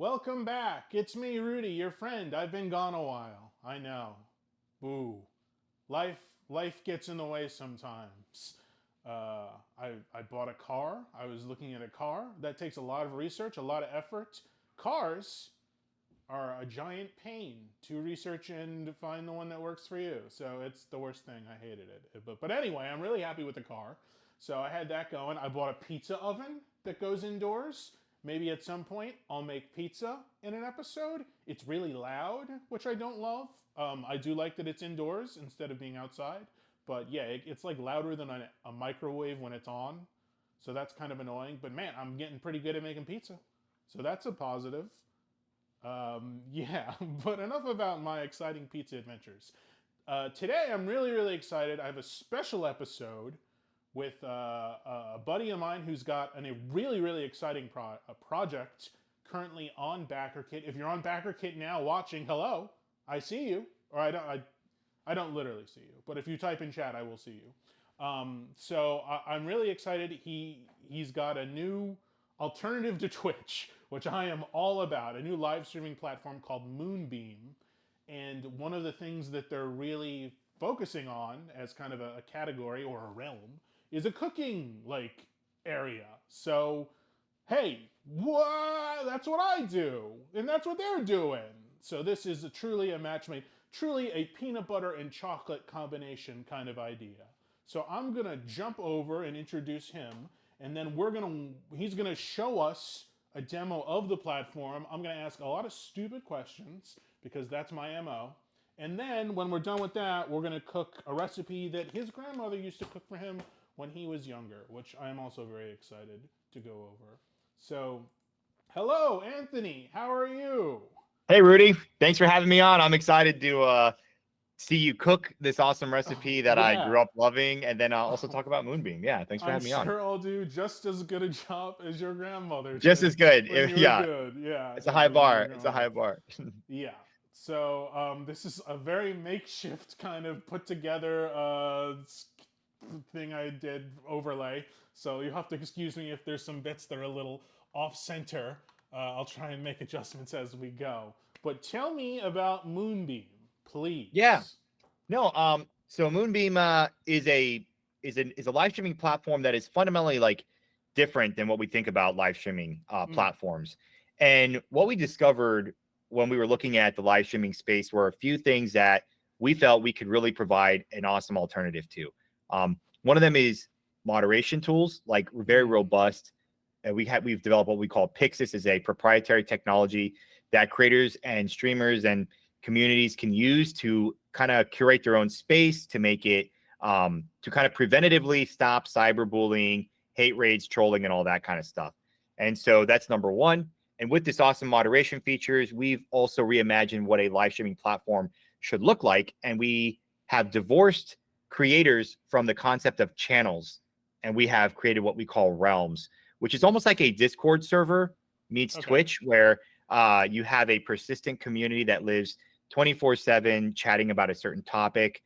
Welcome back. It's me, Rudy, your friend. I've been gone a while. I know. Boo. Life life gets in the way sometimes. I bought a car. I was looking at a car. That takes a lot of research, a lot of effort. Cars are a giant pain to research and find the one that works for you. So it's the worst thing. I hated it. But anyway, I'm really happy with the car. So I had that going. I bought a pizza oven that goes indoors. Maybe at some point I'll make pizza in an episode. It's really loud, which I don't love. I do like that it's indoors instead of being outside. But yeah, it's like louder than a microwave when it's on. So that's kind of annoying. But man, I'm getting pretty good at making pizza. So that's a positive. Yeah, but enough about my exciting pizza adventures. Today, I'm really, really excited. I have a special episode with a buddy of mine who's got a really, really exciting project currently on BackerKit. If you're on BackerKit now watching, hello, I see you. Or I don't literally see you, but if you type in chat, I will see you. I'm really excited. He's got a new alternative to Twitch, which I am all about. A new live streaming platform called Moonbeam, and one of the things that they're really focusing on as kind of a category or a realm is a cooking area. So hey, what? That's what I do, and that's what they're doing. So this is truly a match made, truly a peanut butter and chocolate combination kind of idea. So I'm gonna jump over and introduce him, and then he's gonna show us a demo of the platform. I'm gonna ask a lot of stupid questions because that's my MO. And then when we're done with that, we're gonna cook a recipe that his grandmother used to cook for him when he was younger, which I'm also very excited to go over. So, hello, Anthony. How are you? Hey, Rudy. Thanks for having me on. I'm excited to see you cook this awesome Oh, recipe that I grew yeah. up loving, and then also Oh, talk about Moonbeam. Yeah, thanks for I'm having me on. sure I'll do just as good a job as your grandmother Just did as good. when you were Yeah, good. Yeah, it's a high when you were bar. It's a growing high up. bar. Yeah. So this is a very makeshift kind of put together thing I did overlay. So you have to excuse me if there's some bits that are a little off center. I'll try and make adjustments as we go. But tell me about Moonbeam, Yeah. please. No. So Moonbeam is a live streaming platform that is fundamentally like different than what we think about live streaming Mm, platforms. And what we discovered when we were looking at the live streaming space were a few things that we felt we could really provide an awesome alternative to. One of them is moderation tools, like very mm, robust. We've developed what we call Pixis, is a proprietary technology that creators and streamers and communities can use to kind of curate their own space to make it to kind of preventatively stop cyberbullying, hate raids, trolling, and all that kind of stuff. And so that's number one. And with this awesome moderation features, we've also reimagined what a live streaming platform should look like. And we have divorced creators from the concept of channels. And we have created what we call realms, which is almost like a Discord server meets okay. Twitch, where you have a persistent community that lives 24/7 chatting about a certain topic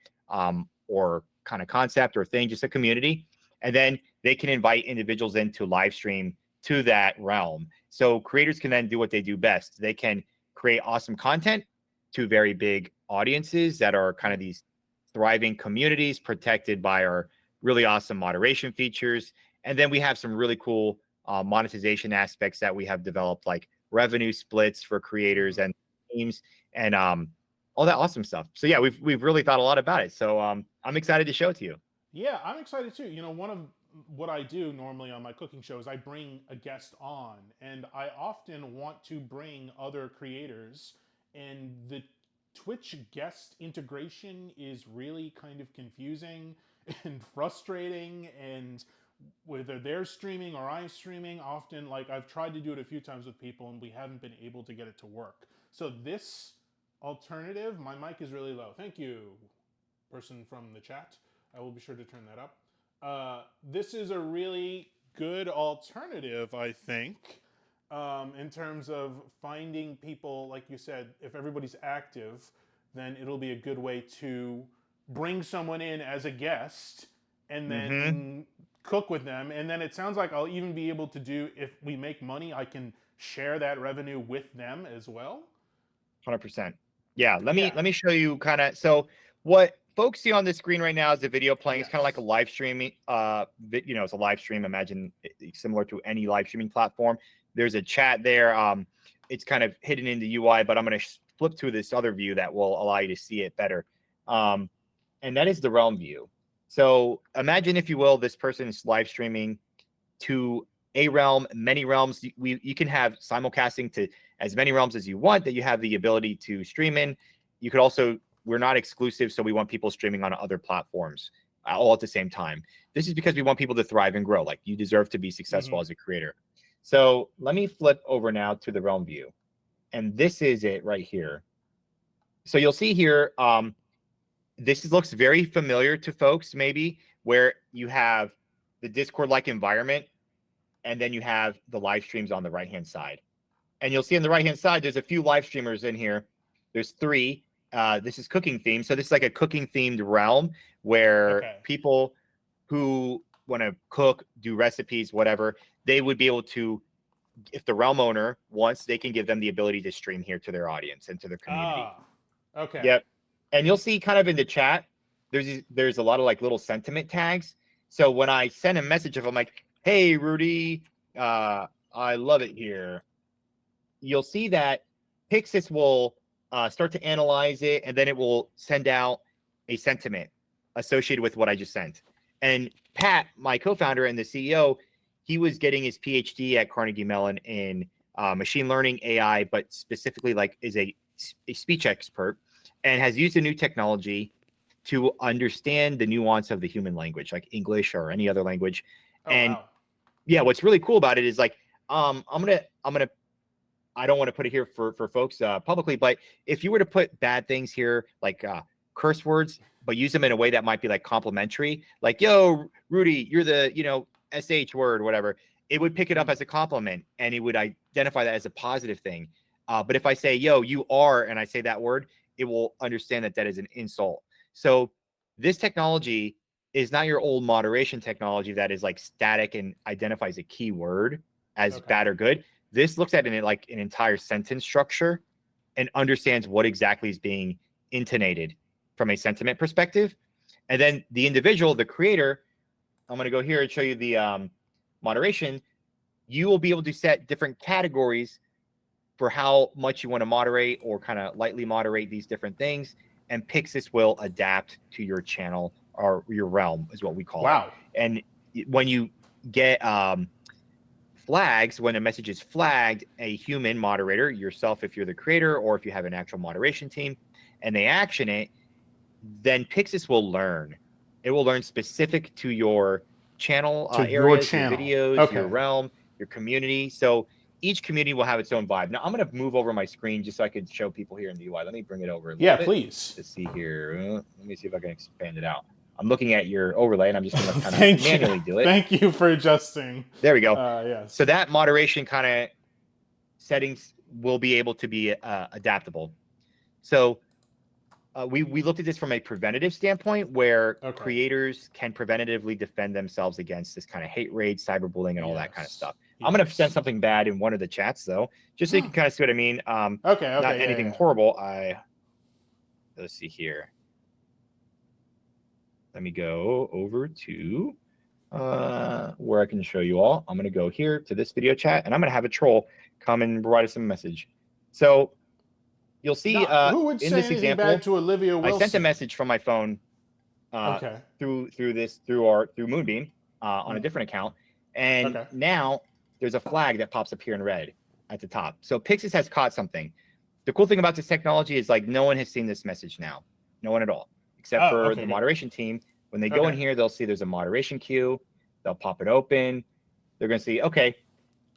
or kind of concept or thing, just a community. And then they can invite individuals into live stream to that realm. So creators can then do what they do best. They can create awesome content to very big audiences that are kind of Mm, these thriving communities protected by our really awesome moderation features. And then we have some really cool monetization aspects that we have developed, like revenue splits for creators mm. and teams, and all that awesome stuff. So yeah, we've really thought a lot about it. So I'm excited to show it to you. Yeah, I'm excited too. You know, one of what I do normally on my cooking shows, I bring a guest on, and I often want to bring other creators, and the Twitch guest integration is really kind of confusing and frustrating, and whether they're streaming or I'm streaming, often like I've tried to do it a few times with people and we haven't been able to get it to work. So this alternative, my mic is really low. Thank you, person from the chat. I will be sure to turn that up. This is a really good alternative, I think, in terms of finding people. Like you said, if everybody's active, then it'll be a good way to bring someone in as a guest and Mm-hmm. then cook with them. And then it sounds like I'll even be able to do, if we make money, I can share that revenue with them as well? 100%. Yeah, let me Yeah. show you kind of. So what folks see on the screen right now is the video playing. It's kind of like a Yes. live streaming. It's a live stream. Imagine similar to any live streaming platform. There's a chat there. It's kind of hidden in the UI, but I'm going to flip to this other view that will allow you to see it better. And that is the realm view. So imagine, if you will, this person is live streaming to a realm, many realms. You can have simulcasting to as many realms as you want that you have the ability to stream in. You could also, we're not exclusive, so we want people streaming on other platforms all at the same time. This is because we want people to thrive and grow. Like, you deserve to be successful as a creator. So let me flip over now to the realm view. And this is it right here. So you'll see here, this looks very familiar to folks, maybe, where you have the Discord-like environment, and then you have the live streams on the right-hand side. And you'll see on the right-hand side, there's a few live streamers in here. There's 3. This is cooking themed. So this is like a cooking themed realm where Okay. people who want to cook, do recipes, whatever, they would be able to, if the realm owner wants, they can give them the ability to stream here to their audience and to their community. Okay. Yep. And you'll see kind of in the chat, there's a lot of like little sentiment tags. So when I send a message, if I'm like, hey, Rudy, I love it here, you'll see that Pixis will start to analyze it, and then it will send out a sentiment associated with what I just sent. And Pat, my co-founder and the CEO, he was getting his PhD at Carnegie Mellon in machine learning, AI, but specifically like is a speech expert, and has used a new technology to understand the nuance of the human language, like English or any other language. And yeah, what's really cool about it is like, I'm gonna I don't want to put it here for folks publicly, but if you were to put bad things here, like curse words, but use them in a way that might be like complimentary, like, yo, Rudy, you're the, SH word, whatever, it would pick it up as a compliment, and it would identify that as a positive thing. But if I say, yo, you are, and I say that word, it will understand that that is an insult. So this technology is not your old moderation technology that is like static and identifies a keyword as bad or good. This looks at like an entire sentence structure and understands what exactly is being intonated from a sentiment perspective. And then the individual, the creator, I'm going to go here and show you the moderation. You will be able to set different categories for how much you want to moderate or kind of lightly moderate these different things. And Pixis will adapt to your channel, or your realm is what we call it. And when you get flags, when a message is flagged, a human moderator, yourself if you're the creator, or if you have an actual moderation team, and they action it, then Pixis will learn. It will learn specific to your channel areas, your videos, your realm, your community. So each community will have its own vibe. Now I'm going to move over my screen just so I can show people here in the UI. Let me bring it over a little bit. Yeah, please. Let's see here. Let me see if I can expand it out. I'm looking at your overlay, and I'm just going to kind of manually do it. Thank you for adjusting. There we go. Yes. So that moderation kind of settings will be able to be adaptable. So we looked at this from a preventative standpoint, where creators can preventatively defend themselves against this kind of hate rage, cyberbullying, and all that kind of stuff. I'm going to send something bad in one of the chats, though, just so you can kind of see what I mean. Not anything horrible. Let's see here. Let me go over to where I can show you all. I'm going to go here to this video chat, and I'm going to have a troll come and provide us some message. So you'll see who would in say this example, bad to Olivia Wilson? I sent a message from my phone through Moonbeam on a different account, and now there's a flag that pops up here in red at the top. So Pixis has caught something. The cool thing about this technology is like no one has seen this message now, no one at all, except for the moderation team. When they go in here, they'll see there's a moderation queue. They'll pop it open. They're going to see, okay,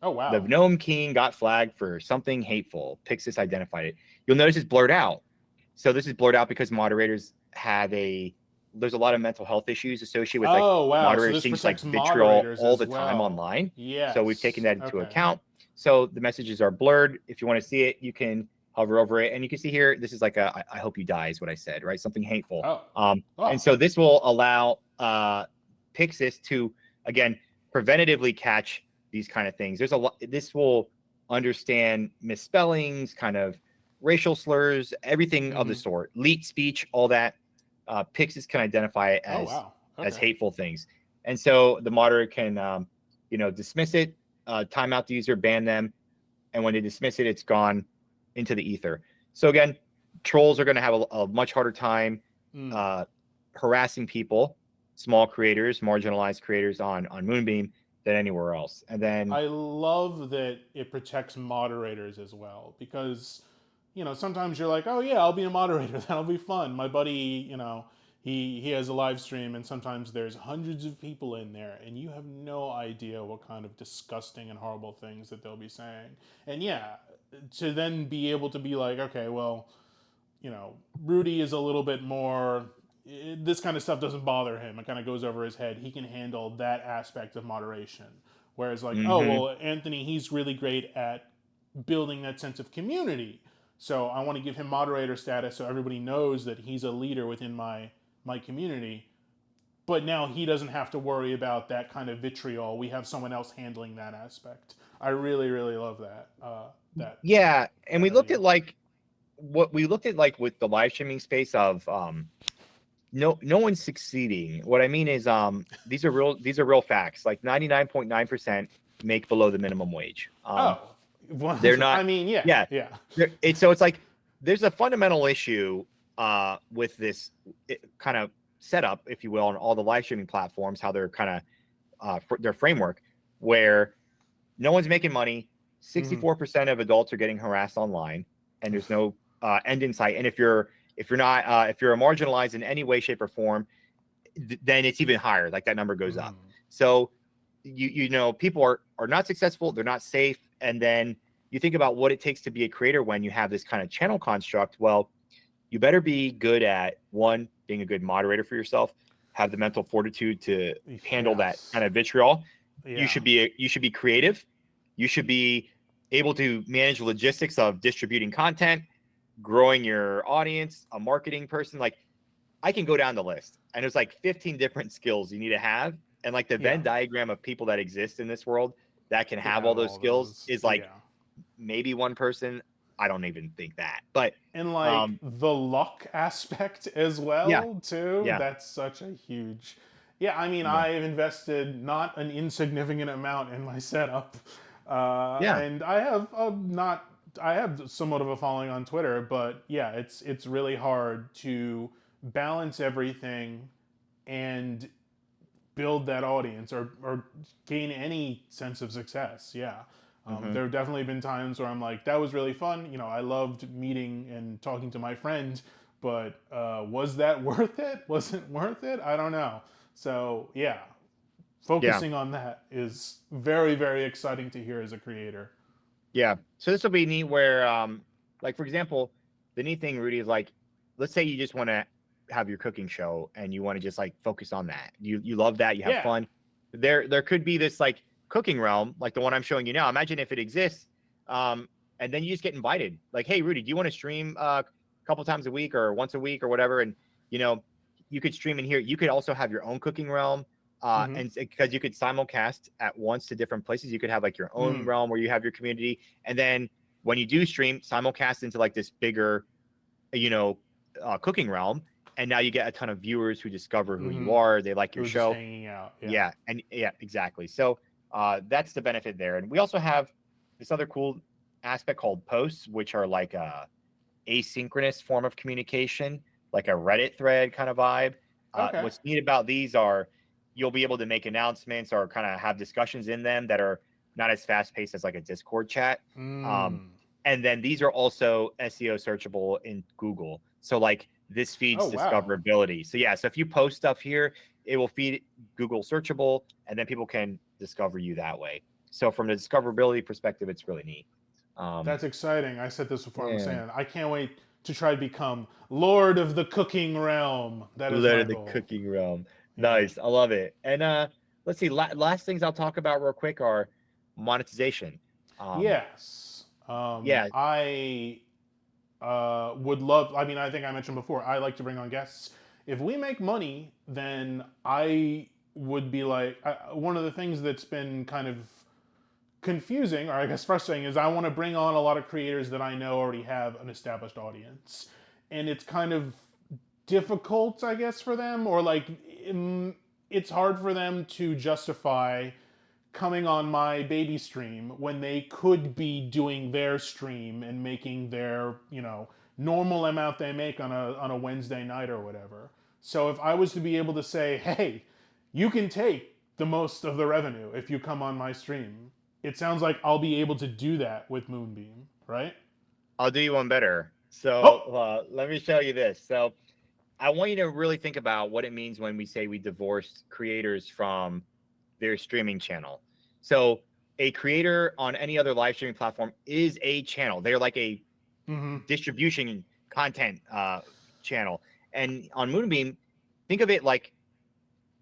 the Gnome King got flagged for something hateful. Pixis identified it. You'll notice it's blurred out. So this is blurred out because moderators have there's a lot of mental health issues associated with moderators seeing like vitriol all the time online. So we've taken that into account. So the messages are blurred. If you want to see it, you can hover over it, and you can see here, this is like a I hope you die is what I said, right? Something hateful. And so this will allow Pixis to, again, preventatively catch these kind of things. There's a lot. This will understand misspellings, kind of racial slurs, everything of the Mm-hmm. sort, leet speech, all that. Pixis can identify it Oh wow. as Okay. hateful things, and so the moderator can dismiss it, time out the user, ban them, and when they dismiss it, it's gone into the ether. So again, trolls are going to have a much harder time Mm. uh, harassing people, small creators, marginalized creators on Moonbeam than anywhere else. And then, I love that it protects moderators as well because, sometimes you're like, oh yeah, I'll be a moderator. That'll be fun. My buddy, he has a live stream and sometimes there's hundreds of people in there and you have no idea what kind of disgusting and horrible things that they'll be saying. And yeah, to then be able to be like, okay, well, Rudy is a little bit more. This kind of stuff doesn't bother him. It kind of goes over his head. He can handle that aspect of moderation. Whereas, like, oh, mm-hmm, well, Anthony, he's really great at building that sense of community. So I want to give him moderator status so everybody knows that he's a leader within my community. But now he doesn't have to worry about that kind of vitriol. We have someone else handling that aspect. I really, really love that. That yeah, and that idea. we looked at like with the live streaming space of no one's succeeding. What I mean is these are real facts. Like 99.9% make below the minimum wage. Oh, They're 100. not. I mean, yeah, Yeah, yeah. it's like there's a fundamental issue with this kind of setup, if you will, on all the live streaming platforms, how they're kind of their framework, where no one's making money. Mm-hmm. 64% of adults are getting harassed online, and there's no end in sight. And if you're not if you're marginalized in any way, shape, or form, then it's even higher. Like that number goes up. Mm. So people are not successful, they're not safe, and then you think about what it takes to be a creator when you have this kind of channel construct. Well, you better be good at one, being a good moderator for yourself, have the mental fortitude to handle that Yes. kind of vitriol. Yeah. You should be creative. You should be able to manage logistics of distributing content, growing your audience, a marketing person. Like I can go down the list, and there's like 15 different skills you need to have. And like the Yeah. Venn diagram of people that exist in this world that can Could have all have those all skills those. is like Yeah. maybe one person. I don't even think that. But And like um the luck aspect as yeah, well, too. yeah, That's such a huge. Yeah, I mean, yeah, I've invested not an insignificant amount in my setup, yeah. and I have not. I have somewhat of a following on Twitter, but yeah, it's really hard to balance everything and build that audience or gain any sense of success. Yeah. Hmm. There have definitely been times where I'm like, that was really fun. I loved meeting and talking to my friend, but was that worth it? Was it worth it? I don't know. So, yeah, Yeah, focusing on that is very, very exciting to hear as a creator. yeah. So this will be neat where like for example, the neat thing, Rudy, is like, let's say you just want to have your cooking show and you want to just like focus on that. You love that, you have Yeah. fun. There could be this like cooking realm, like the one I'm showing you now. Imagine if it exists. And then you just get invited. Like, hey Rudy, do you want to stream a couple times a week or once a week or whatever? And you know, you could stream in here. You could also have your own cooking realm. Mm-hmm. And because you could simulcast at once to different places, you could have like your own Mm. realm where you have your community, and then when you do stream, simulcast into like this bigger, you know, cooking realm, and now you get a ton of viewers who discover who you Mm-hmm. are, they like It your was just show. hanging out. Yeah. Yeah, and yeah, exactly. So that's the benefit there, and we also have this other cool aspect called posts, which are like a asynchronous form of communication, like a Reddit thread kind of vibe. Okay. What's neat about these are you'll be able to make announcements or kind of have discussions in them that are not as fast paced as like a Discord chat. Um, Mm. and then these are also SEO searchable in Google. So like this Oh, feeds wow. discoverability. So yeah, so if you post stuff here, it will feed Google searchable, and then people can discover you that way. So from the discoverability perspective, it's really neat. Um, That's exciting. I said this before. I'm yeah. saying it. I can't wait to try to become Lord of the Cooking Realm. That is Learn my in the goal. cooking realm. Yeah. Nice. I love it. And let's see. Last things I'll talk about real quick are monetization. Um, Yes. yeah. I would love. I mean, I think I mentioned before. I like to bring on guests. If we make money, then I would be like one of the things that's been kind of confusing, or I guess frustrating, is I want to bring on a lot of creators that I know already have an established audience, and it's kind of difficult, I guess, for them, or like it's hard for them to justify coming on my baby stream when they could be doing their stream and making their, normal amount they make on a Wednesday night or whatever. So if I was to be able to say, "Hey, you can take the most of the revenue if you come on my stream," it sounds like I'll be able to do that with Moonbeam, right? I'll do you one better. So Oh. let me show you this. So I want you to really think about what it means when we say we divorce creators from their streaming channel. So a creator on any other live streaming platform is a channel. They're like a Mm-hmm. distribution content channel. And on Moonbeam, think of it like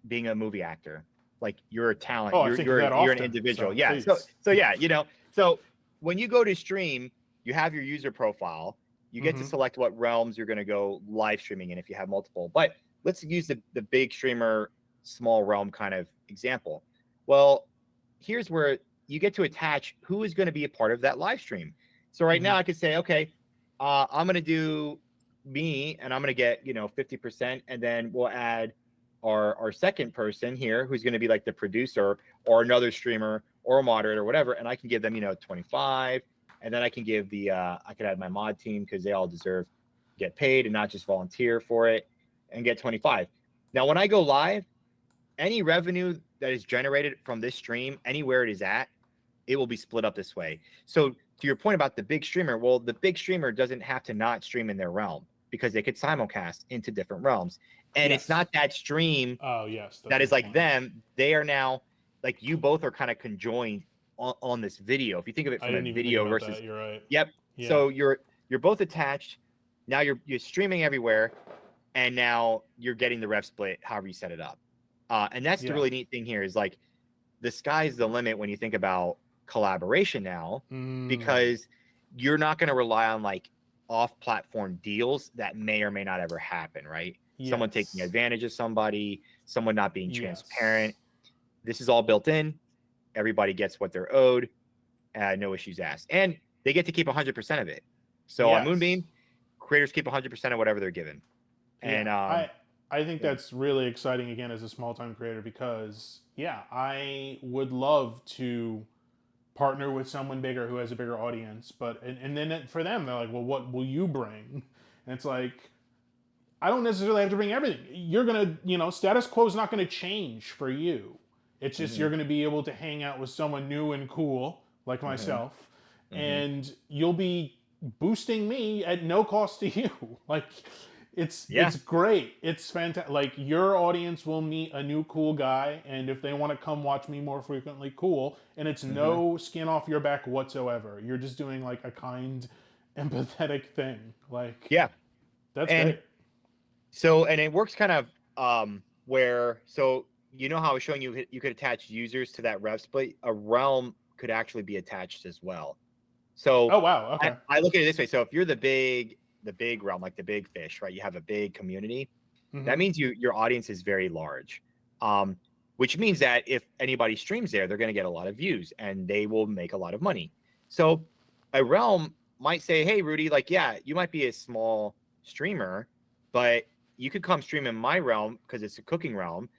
being a movie actor. Like you're a talent. Oh, I You're think of you're that you're an often. individual. So Yeah. So please. so yeah, so when you go to stream, you have your user profile. You get to Mm-hmm. select what realms you're going to go live streaming in if you have multiple. But let's use the big streamer small realm kind of example. Well, here's where you get to attach who is going to be a part of that live stream. So right Mm-hmm. now I could say, okay, I'm going to do me and I'm going to get 50%, and then we'll add our second person here who's going to be like the producer or another streamer or a moderator or whatever, and I can give them 25, and then I can give I could add my mod team because they all deserve to get paid and not just volunteer for it, and get 25. Now when I go live, any revenue that is generated from this stream, anywhere it is at, it will be split up this way. So to your point about the big streamer, well, the big streamer doesn't have to not stream in their realm because they could simulcast into different realms. And it's Yes. not that stream Oh, yes. That's that a is good like point. them. They are now like you both are kind of conjoined on this video. If you think of it I from a didn't even think video about versus, that. You're right. yep. Yeah. So you're both attached. Now you're streaming everywhere, and now you're getting the rev split however you set it up. And that's the Yeah. really neat thing here is like the sky's the limit when you think about collaboration now, Mm. because you're not going to rely on like off-platform deals that may or may not ever happen, right? Someone taking Yes. advantage of somebody, someone not being Yes. transparent. This is all built in. Everybody gets what they're owed. No issues asked, and they get to keep 100% of it. So on Yes. Moonbeam, creators keep 100% of whatever they're given. Yeah. And I think yeah. that's really exciting again as a small time creator because yeah, I would love to partner with someone bigger who has a bigger audience, but and then for them they're like, "Well, what will you bring?" And it's like I don't necessarily have to bring everything. You're gonna, status quo is not gonna change for you. It's just Mm-hmm, you're gonna be able to hang out with someone new and cool like mm-hmm, myself, mm-hmm. and you'll be boosting me at no cost to you. Like, Yeah. it's great. It's fantastic. Like your audience will meet a new cool guy, and if they want to come watch me more frequently, cool. And it's Mm-hmm. no skin off your back whatsoever. You're just doing like a kind, empathetic thing. Like Yeah. that's And great. so, and it works kind of where, so how I was showing you, you could attach users to that rev split. A realm could actually be attached as well. So Oh wow. I, Okay. I look at it this way. So if you're the big realm, like the big fish, right? You have a big community. That Mm-hmm. means your audience is very large. Um, which means that if anybody streams there, they're going to get a lot of views and they will make a lot of money. So a realm might say, hey, Rudy, like, yeah, you might be a small streamer, but you could come stream in my realm because it's a cooking realm.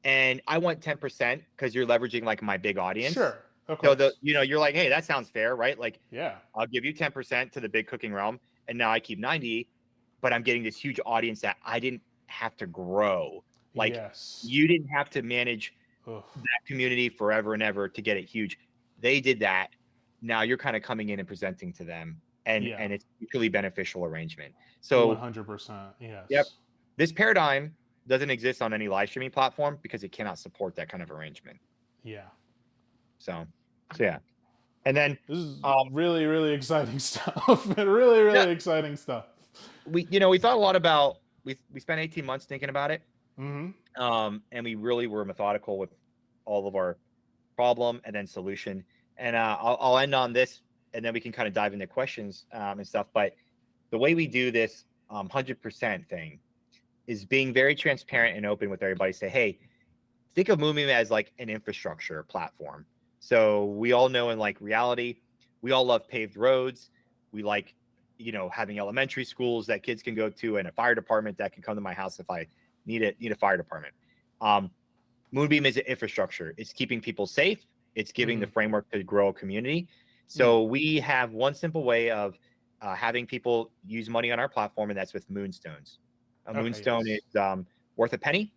And I want 10% because you're leveraging like my big audience. Sure. Of So course. you're like, hey, that sounds fair, right? Like Yeah. I'll give you 10% to the big cooking realm, and now I keep 90, but I'm getting this huge audience that I didn't have to grow. Like Yes. you didn't have to manage Ugh. that community forever and ever to get it huge. They did that. Now you're kind of coming in and presenting to them, and Yeah. it's a mutually beneficial arrangement. So 100%. yep, Yes. this paradigm doesn't exist on any live streaming platform because it cannot support that kind of arrangement. Yeah. So yeah, and then This is um, really, really exciting stuff. Really, yeah, really exciting stuff. we thought a lot about we spent 18 months thinking about it, Mm-hmm. and we really were methodical with all of our problem and then solution. And I'll end on this, and then we can kind of dive into questions and stuff. But the way we do this 100% thing is being very transparent and open with everybody. Say, hey, think of Moonbeam as like an infrastructure platform. So we all know in like reality, we all love paved roads. We like, having elementary schools that kids can go to and a fire department that can come to my house if I need a fire department. Um, Moonbeam is an infrastructure. It's keeping people safe. It's giving the Hmm. framework to grow a community. Yeah. So we have one simple way of having people use money on our platform, and that's with moonstones. A Okay. moonstone is Yes. worth a penny,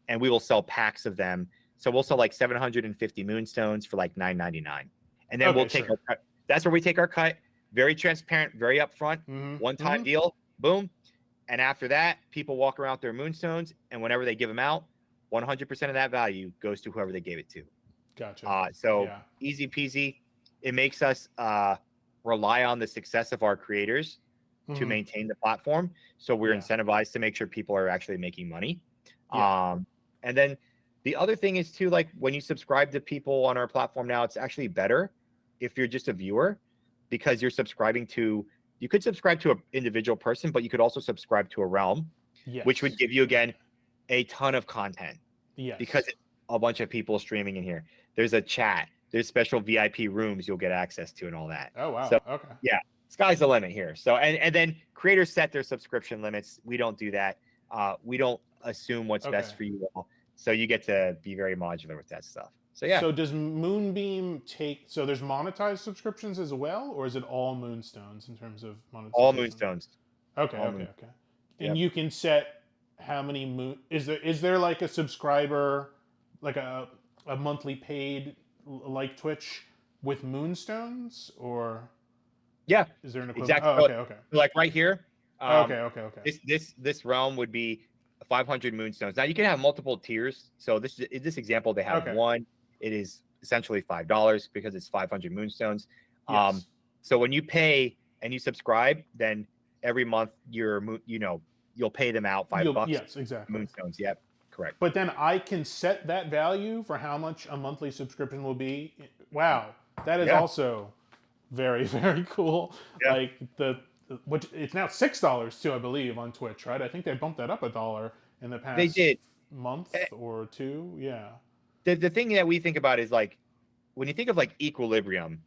and we will sell packs of them. So we'll sell like 750 moonstones for like $9.99, and then we'll Okay. take Sure. our cut. That's where we take our cut. Very transparent, very upfront, Hmm. one-time Hmm. deal. Boom. And after that, people walk around with their moonstones, and whenever they give them out, 100% of that value goes to whoever they gave it to. Gotcha. So Yeah. easy peasy. It makes us rely on the success of our creators to Hmm. maintain the platform. So we're Yeah. incentivized to make sure people are actually making money. Yeah. And then the other thing is too, like when you subscribe to people on our platform now, it's actually better if you're just a viewer because you could subscribe to an individual person, but you could also subscribe to a realm, which would Yes. give you Yeah. again a ton of content because Yes. it's a bunch of people streaming in here. There's a chat, there's special VIP rooms you'll get access to and all that. Oh So wow. Okay. yeah, sky's the limit here. So and then creators set their subscription limits. We don't do that. We don't assume what's Okay. best for you all. So you get to be very modular with that stuff. So yeah, So does Moonbeam take? So there's monetized subscriptions as well, or is it all Moonstones in terms of all monetization? moonstones, Okay. all Okay. moon. Okay. And Yep. you can set how many moon. Is there like a subscriber, like a monthly paid like Twitch with Moonstones, or Yeah, is there an equivalent? exactly. Oh, So, okay. Okay. like right here, Okay. Okay. Okay. this realm would be 500 moonstones. Now you can have multiple tiers. So this example, they have Okay. one. It is essentially $5 because it's 500 moonstones. Um, Yes. so when you pay and you subscribe, then every month you'll pay them out $5 Yes, exactly. moonstones. Yep, correct. But then I can set that value for how much a monthly subscription will be. Wow, that is Yeah, also very very cool. yeah. Like which it's now $6 too, I believe, on Twitch, right? I think they bumped that up $1 in the They past did. month Eh, or two. Yeah. The thing that we think about is like when you think of like equilibrium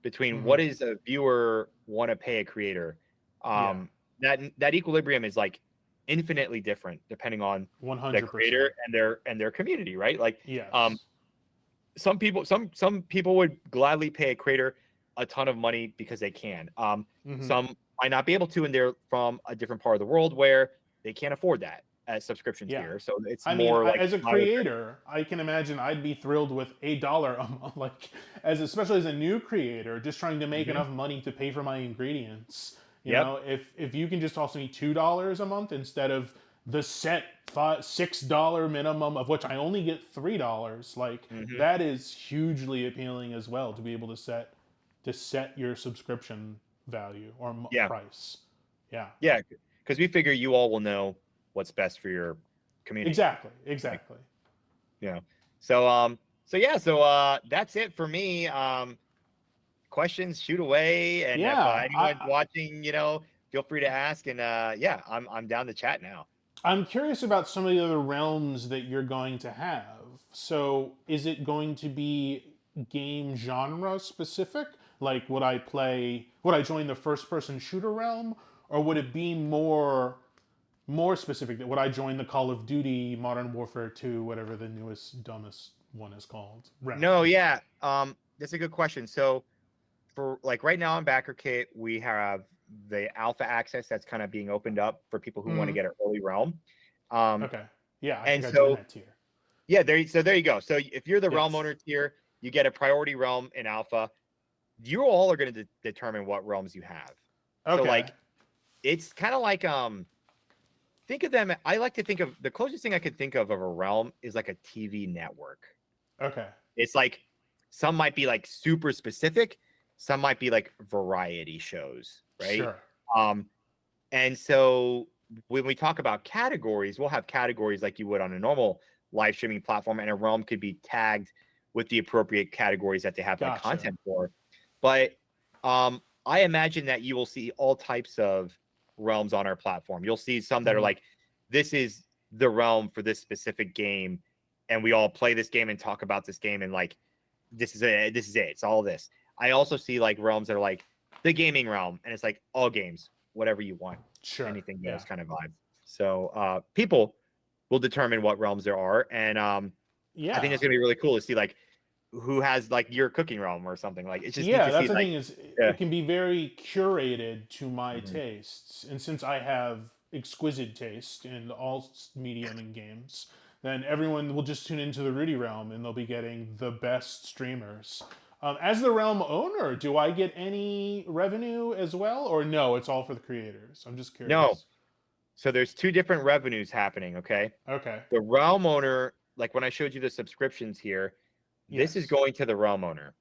between Hmm. what is a viewer want to pay a creator, Yeah. um, that equilibrium is like infinitely different depending on the 100%. creator and their community, right? Like, um, Yes. some people would gladly pay a creator a ton of money because they can. Hmm. Some might not be able to, and they're from a different part of the world where they can't afford that as subscription Yeah. tier. So it's I mean, more like as a monetary. creator, I can imagine I'd be thrilled with $1 a month. Like, especially as a new creator, just trying to make Mhm. enough money to pay for my ingredients. Yep. If you can just toss me $2 a month instead of the set $6 minimum, of which I only get $3, like Hmm. that is hugely appealing as well to be able to set your subscription value or Yeah. price. Yeah, Yeah. Because we figure you all will know what's best for your community. exactly, Like, exactly. you know. So that's it for me. Questions, shoot away. And if Yeah, anyone's watching, feel free to ask. And yeah, I'm down to chat now. I'm curious about some of the other realms that you're going to have. So, is it going to be game genre specific? Like, would I join the first person shooter realm? Or would it be more specific? That would I join the Call of Duty Modern Warfare 2, whatever the newest, dumbest one is called, realm? No, yeah. That's a good question. So for like right now on Backer Kit, we have the alpha access that's kind of being opened up for people who want to Hmm. get an early realm. Um, Okay. Yeah, I and think I joined so that tier. yeah, there you go. So if you're the realm Yes. owner tier, you get a priority realm in alpha. You all are going to determine what realms you have. So Okay. like it's kind of like think of them. I like to think of the closest thing I could think of a realm is like a TV network. Okay. It's like some might be like super specific, some might be like variety shows, right? Sure. Um, and so when we talk about categories, we'll have categories like you would on a normal live streaming platform, and a realm could be tagged with the appropriate categories that they have like Gotcha. content for. But I imagine that you will see all types of realms on our platform. You'll see some that are Hmm. like, this is the realm for this specific game, and we all play this game and talk about this game, and like this is it. This is it. It's all this. I also see like realms that are like the gaming realm, and it's like all games, whatever you want, Sure. anything Yeah. goes kind of vibe. So people will determine what realms there are, and I think Yeah. it's gonna be really cool to see like who has like your cooking realm or something. Like it's just neat Yeah, to that's see the like thing is yeah, it can be very curated to my mhm. tastes. And since I have exquisite taste in all medium and games, then everyone will just tune into the Rudy realm and they'll be getting the best streamers. As the realm owner, do I get any revenue as well, or no? It's all for the creators. I'm just No. curious. So there's two different revenues happening. Okay, Okay. the realm owner, like when I showed you the subscriptions here, this is Yes. going to the realm owner.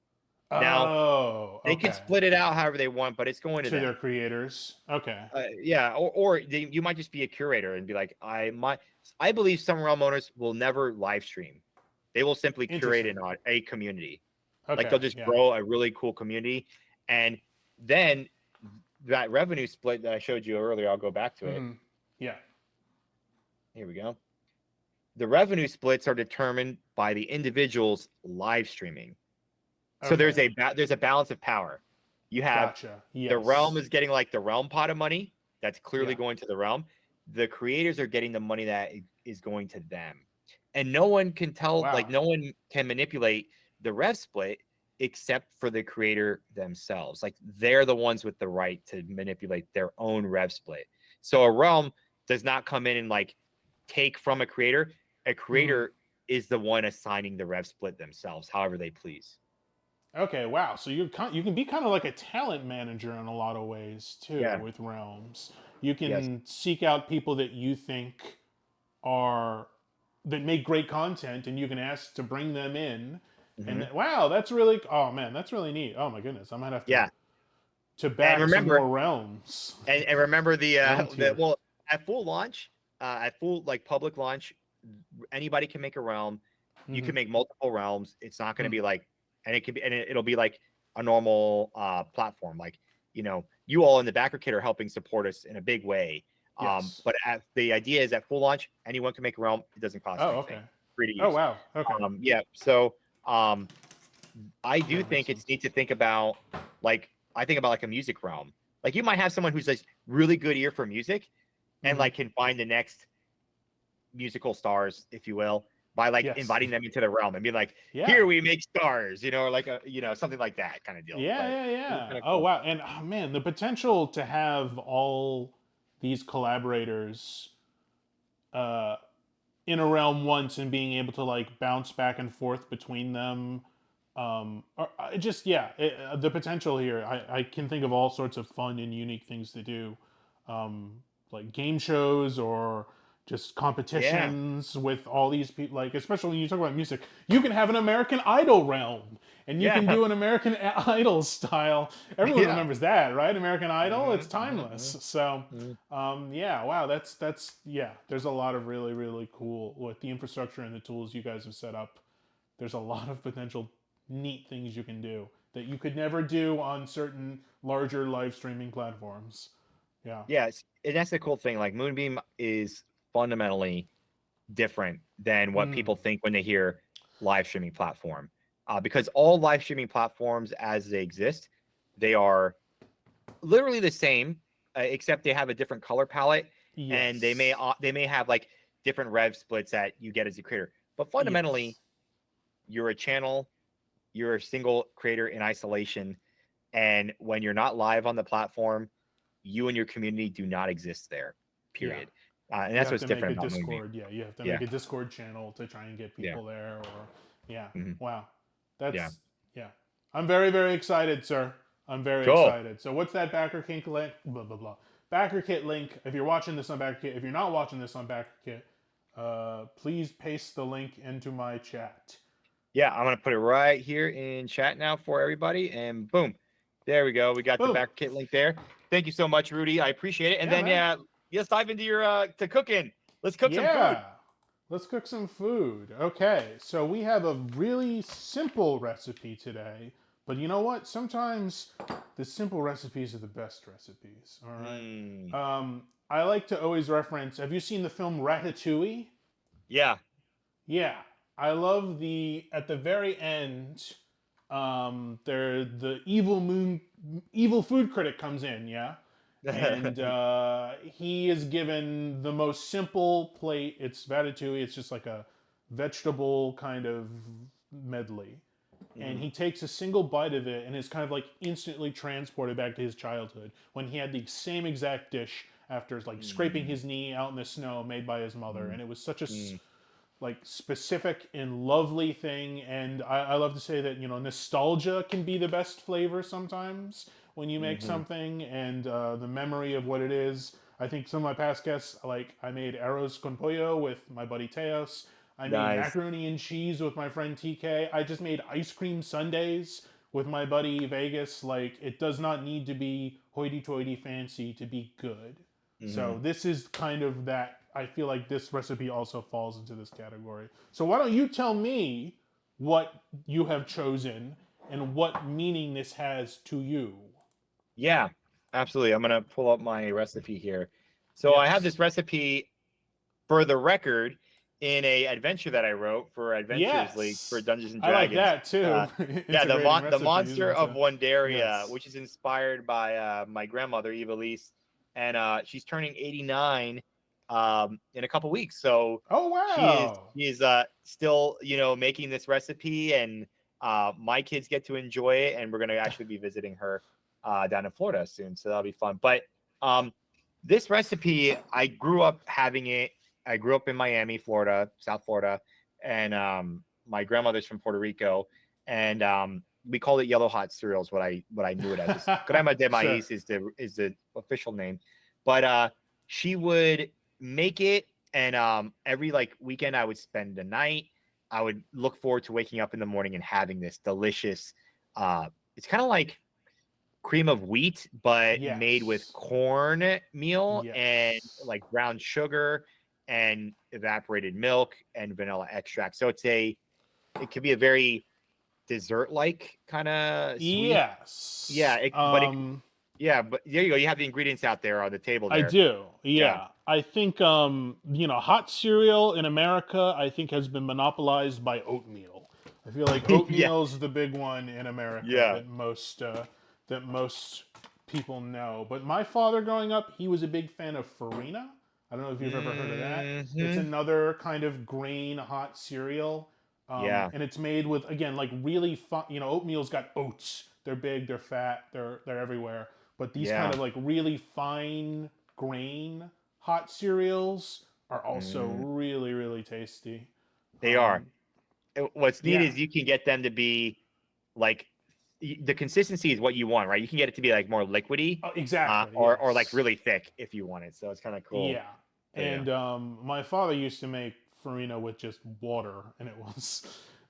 Now Oh, they can okay. split it out however they want, but it's going to To their them. creators. Okay. Yeah, or you might just be a curator and be like, I believe some realm owners will never live stream. They will simply curate Interesting. a community. Like they'll Okay. just Yeah. grow a really cool community, and then that revenue split that I showed you earlier, I'll go back to it. Hmm. Yeah. Here we go. The revenue splits are determined by the individual's live streaming. So Okay. there's a balance of power. You have Gotcha. the realm Yes. is getting like the realm pot of money that's clearly Yeah. going to the realm. The creators are getting the money that is going to them. And no one can tell, like Wow. no one can manipulate the rev split except for the creator themselves. Like they're the ones with the right to manipulate their own rev split. So a realm does not come in and like take from a creator. A Hmm. creator is the one assigning the rev split themselves, however they please. Okay. Wow. So you can be kind of like a talent manager in a lot of ways too Yeah. with realms. You Yes. can seek out people that you think are that make great content, and you can ask to bring them in. And Hmm. wow, that's really oh man, that's really neat. Oh my goodness, I might have Yeah. to And back some remember, more realms. and remember Realm the tier. well at full launch, at full like public launch, anybody can make a realm. You Hmm. can make multiple realms. It's not going to be like, and it can be, and it'll be like a normal platform. Like you all in the backer kit are helping support us in a big way. Yes. But the idea is at full launch, anyone can make a realm. It doesn't cost Oh, anything. okay. Free to Oh use. wow. Okay. Yeah. So um, I do That makes think it's sense. neat to think about like I think about like a music realm. Like you might have someone who's like really good ear for music and Hmm. like can find the next musical stars, if you will, by like Yes. inviting them into the realm and being like, Yeah. here we make stars, or like a something like that kind of deal. Yeah, But yeah, it's yeah. kind of Oh cool. wow. And oh, man, the potential to have all these collaborators uh in a realm once and being able to like bounce back and forth between them just yeah the potential here I can think of all sorts of fun and unique things to do um, like game shows or just Yeah. competitions with all these people like especially when you talk about music you can have an American Idol realm and you can Yeah. do an American Idol style everyone Yeah. remembers that right American Idol it's Hmm. timeless Hmm. so Hmm. yeah, wow, that's yeah. There's a lot of really really cool with the infrastructure and the tools you guys have set up. There's a lot of potential neat things you can do that you could never do on certain larger live streaming platforms. Yeah. Yeah. And that's the cool thing. Like Moonbeam is fundamentally different than what Mm. people think when they hear live streaming platform. Because all live streaming platforms as they exist, they are literally the same, except they have a different color palette, and Yes. they may have like different rev splits that you get as a creator. But fundamentally, Yes. you're a channel, you're a single creator in isolation, and when you're not live on the platform, you and your community do not exist there. Yeah. Period. And You that's have what's to make different a about Moonbeam. Discord. Yeah, you have to Yeah, make a Discord channel to try and get yeah, people there. Or yeah, hmm wow, yeah. that's yeah. I'm very very excited, sir. I'm very Cool. excited. So what's that backer kit link? Blah blah blah. Backer kit link. If you're watching this on Backer Kit, if you're not watching this on Backer Kit, please paste the link into my chat. Yeah, I'm gonna put it right here in chat now for everybody, and boom, there we go. We got the Boom. back kit link there. Thank you so much, Rudy. I appreciate it. And Yeah, then man. yeah, let's dive into your to cooking. Let's cook some food. Yeah. Let's cook some food. Okay, so we have a really simple recipe today, but you know what? Sometimes the simple recipes are the best recipes. All right. Mm, I like to always reference. Have you seen the film Ratatouille? yeah. Yeah, I love the at the very end. The evil food critic comes in, yeah, and he is given the most simple plate. It's ratatouille. It's just like a vegetable kind of medley, and Mhm. he takes a single bite of it and is kind of like instantly transported back to his childhood when he had the same exact dish after like scraping Mm, his knee out in the snow made by his mother, mm, and it was such a mm, like specific and lovely thing. And I love to say that nostalgia can be the best flavor sometimes when you make mhm. something, and the memory of what it is. I think some of my past guests, like I made arroz con pollo with my buddy Teos. I made Nice. macaroni and cheese with my friend TK. I just made ice cream sundaes with my buddy Vegas. Like, it does not need to be hoity-toity fancy to be good. So Mhm. this is kind of that. I feel like this recipe also falls into this category. So why don't you tell me what you have chosen and what meaning this has to you? Yeah, absolutely. I'm gonna pull up my recipe here. So I have Yes. this recipe for the record in a adventure that I wrote for Adventures League for Yes. Dungeons and I like Dragons. that too. Uh, yeah, Integrating the recipes monster of into. Wandaria, Yes. which is inspired by my grandmother Evilise, and she's turning 89 in a couple weeks. So Oh wow. she is still making this recipe, and my kids get to enjoy it, and we're gonna actually be visiting her down in Florida soon, so that'll be fun. But this recipe, I grew up having it. I grew up in Miami, Florida, South Florida, and my grandmother's from Puerto Rico, and we called it yellow hot cereal. Is what I knew it as. It's Crema de Sure. Maíz is the official name, but she would make it, and every like weekend I would spend the night. I would look forward to waking up in the morning and having this delicious. It's kind of like cream of wheat, but made with Yes. cornmeal and Yes. like brown sugar and evaporated milk and vanilla extract. So it could be a very dessert like kind of sweet. Yeah, Yes. but there you go. You have the ingredients out there on the table I there. do. Yeah. Yeah. I think hot cereal in America I think has been monopolized by oatmeal. I feel like Yeah. oatmeal's the big one in America Yeah. that most people know. But my father growing up, he was a big fan of farina. I don't know if you've ever heard of that. It's Hmm. another kind of grain hot cereal. Yeah. And it's made with again like really fun. Oatmeal's got oats. They're big. They're fat. They're everywhere. But these kind Yeah. of like really fine grain hot cereals are also Mm, really really tasty. they are. What's neat Yeah. is you can get them to be like the consistency is what you want, right? You can get it to be like more liquidy, Oh, exactly. or like Yes. really thick if you want it. So it's kind of cool. Yeah. So yeah. And my father used to make farina with just water, and it was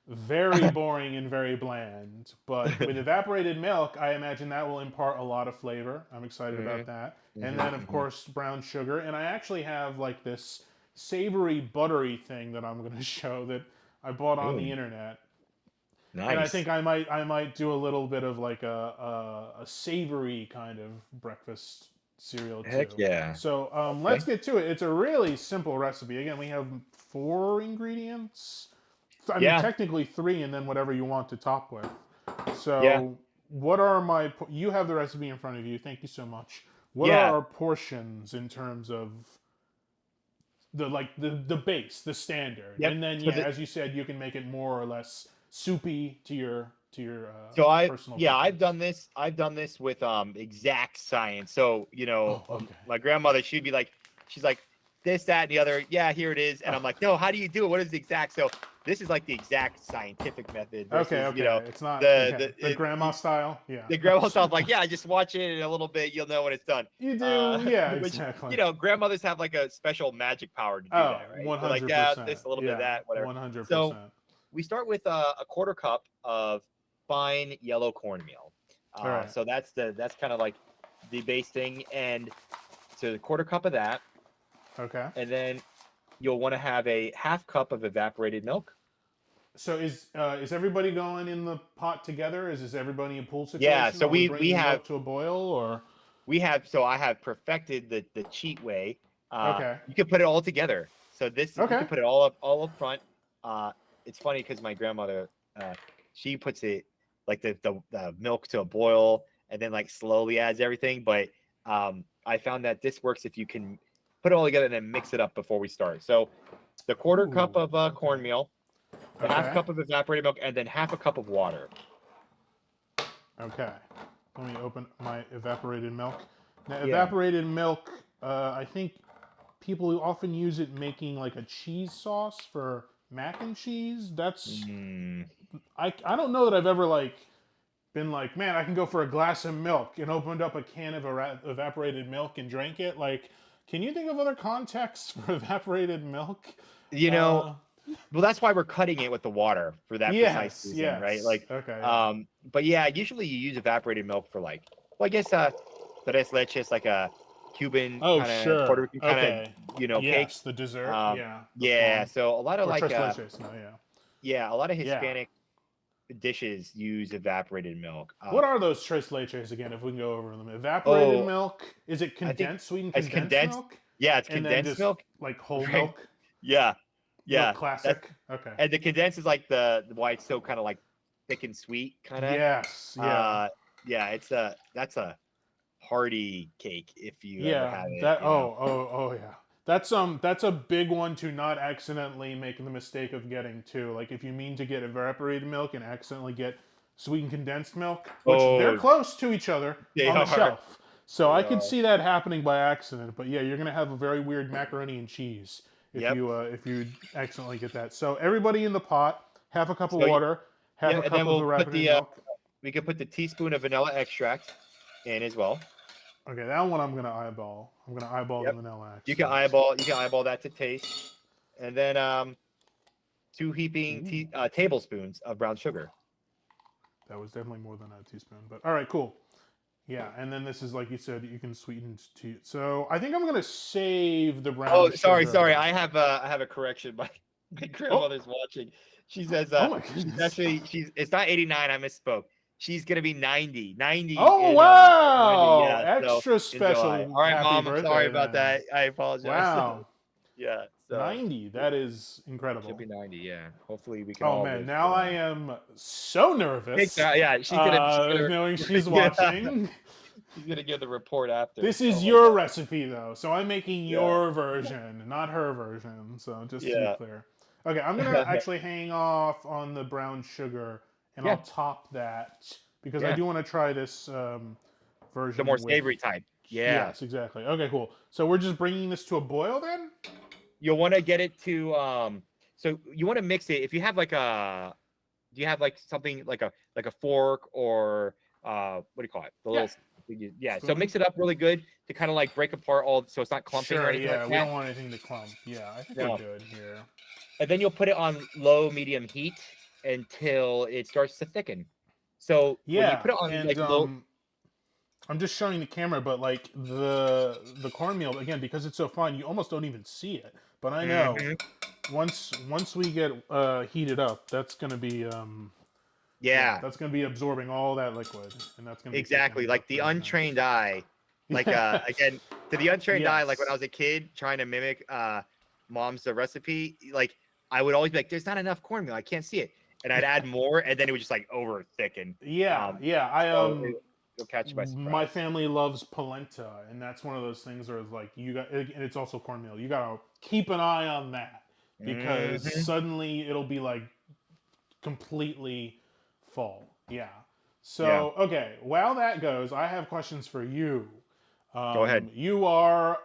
very boring and very bland. But with evaporated milk, I imagine that will impart a lot of flavor. I'm excited Hmm. about that. And Hmm. then, of Hmm. course, brown sugar. And I actually have like this savory buttery thing that I'm going to show that I bought on the Ooh, internet. And I nice. think I might do a little bit of like a savory kind of breakfast cereal Heck too. yeah. So let's Okay. get to it. It's a really simple recipe. Again, we have 4 ingredients. I mean, Yeah. technically three, and then whatever you want to top with. Yeah. So what are my? You have the recipe in front of you. Thank you so much. What are Yeah. our portions in terms of the base, the standard, Yep. and then So yeah, as you said, you can make it more or less soupy to your personal I've preference. done this. I've done this with exact science. So, Oh, okay. my grandmother, she'd be like, she's like, this, that, and the other. Yeah, here it is. And I'm like, no, how do you do it? What is the exact? So this is like the exact scientific method Okay, versus, okay. It's not yeah the grandma the style. Yeah, grandma stuff. Like, yeah, just watch it in a little bit. You'll know when it's done. you do. Yeah, Which, exactly. grandmothers have like a special magic power to do Oh, that, right? one They're like, hundred yeah, percent. this, a little bit of Yeah, that, whatever. 100%. So we start with a quarter cup of fine yellow cornmeal. All right. So that's kind of like the base thing, and so the quarter cup of that, Okay. and then you'll want to have a half cup of evaporated milk. So is everybody going in the pot together? Is this everybody in pool Yeah, situation so while we we bring the have milk to a boil, or so I have perfected the cheat way. okay, You can put it all together. So you can okay, put it all up front. Uh, it's funny because my grandmother, she puts it like the milk to a boil and then like slowly adds everything. But I found that this works if you can put it all together and then mix it up before we start. So the quarter cup Ooh, of okay. cornmeal, the half Okay. cup of evaporated milk, and then half a cup of water. Okay. Let me open my evaporated milk. Now, Yeah. evaporated milk, I think people often use it making like a cheese sauce for mac and cheese. That's Mm. I don't know that I've ever like been like, man, I can go for a glass of milk and opened up a can of evaporated milk and drank it. Like, can you think of other contexts for evaporated milk? You know, Uh, well, that's why we're cutting it with the water for that precise yes, reason, right? yes. Like, Okay, yeah. but yeah, usually you use evaporated milk for like, well, I guess tres leches, like a Cuban Oh, kind of Puerto sure. Rican kind of, Okay. cake. Yes, the dessert. Yeah, the Yeah, flan so a lot of or like tres leches. No, yeah, yeah, a lot of yeah. Hispanic dishes use evaporated milk. What are those tres leches again? If we can go over them, evaporated Oh, milk. Is it I think condensed, sweetened it's condensed condensed. milk, Yeah, it's and then condensed just milk, like whole right? milk, Yeah, milk yeah. That's classic? Okay. and the condensed is like the why it's so kind of like thick and sweet, kind of. Yes. Yeah. Yeah, that's a hearty cake if you ever Yeah. have it. That. Oh. Yeah. That's a big one to not accidentally make the mistake of getting too. Like if you mean to get evaporated milk and accidentally get sweetened condensed milk, which they're Oh, close to each other they on the are. shelf. So They I could are. see that happening by accident. But yeah, you're gonna have a very weird macaroni and cheese Yep. if you accidentally get that. So everybody in the pot, half a cup of So water, half yeah, a and cup then of we'll put evaporated the milk. we can put the teaspoon of vanilla extract in as well. Okay, that one I'm gonna eyeball. I'm gonna eyeball the Yep. vanilla extract. You can eyeball that to taste, and then two heaping Ooh, tablespoons of brown sugar. that was definitely more than a teaspoon. But all right, cool. Yeah, and then this is like you said, you can sweeten to. So I think I'm gonna save the brown Oh, sorry. sugar. I have a correction. My Oh, grandmother's watching. She says oh my she's goodness. actually she's it's not 89. I misspoke. She's gonna be 90. 90 Oh in 90. wow! Yeah. So Extra in July. special All right, happy mom. I'm sorry birthday about then. that. I apologize. Wow, Yeah. So 90. That is she'll incredible. be 90. Yeah. Hopefully we can Oh all man, live now till I then. am so nervous. Yeah. She's gonna Knowing she's yeah. watching. She's gonna give the report after. This is Oh my your god. recipe, though, so I'm making Yeah. your version, not her version. So just to be Yeah. clear. Okay, I'm gonna actually hang off on the brown sugar, and Yeah. I'll top that because I Yeah. do want to try this The more version with. savory type. Yeah. Yes, exactly. Okay, cool. So we're just bringing this to a boil then. You'll want to get it to so you want to mix it if you have like a do you have like something like a fork or what do you call it, the Yeah, little yeah, so spoon. mix it up really good to kind of like break apart all so it's not clumping or Sure. anything like Yeah, we that. don't want anything to clump. Yeah, I think we're No, good here. and then you'll put it on low medium heat until it starts to thicken. So when you Yeah, put it on and like low I'm just showing the camera, but like the cornmeal again because it's so fine, you almost don't even see it. But I know Mhm. once we get heated up, that's gonna be yeah, Yeah, that's gonna be absorbing all that liquid, and that's gonna be thickening exactly, things up like the pretty nice. untrained eye. Like Yes, again, to the untrained eye, like when I yes, was a kid trying to mimic mom's recipe, like I would always be like, "There's not enough cornmeal, I can't see it," and I'd add more, and then it would just like over thicken. yeah, yeah. So it'll catch you by My surprise. family loves polenta, and that's one of those things where it's like you got, and it's also cornmeal. You gotta keep an eye on that because Hmm. suddenly it'll be like completely full. Yeah. Yeah, So okay, while that goes, I have questions for you. go ahead. You are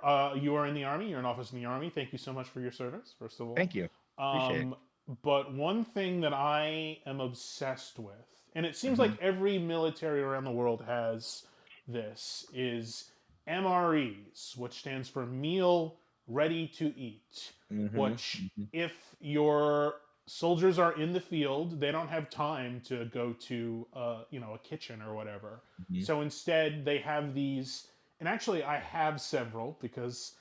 in the army. You're an officer in the army. Thank you so much for your service, first of all. Thank you. Appreciate it. Um, but one thing that I am obsessed with, and it seems like Hmm. every military around the world has this, is MREs, which stands for Meal Ready to Eat. Hmm. Which, Hmm. if your soldiers are in the field, they don't have time to go to a kitchen or whatever. Hmm. So instead, they have these, and actually, I have several because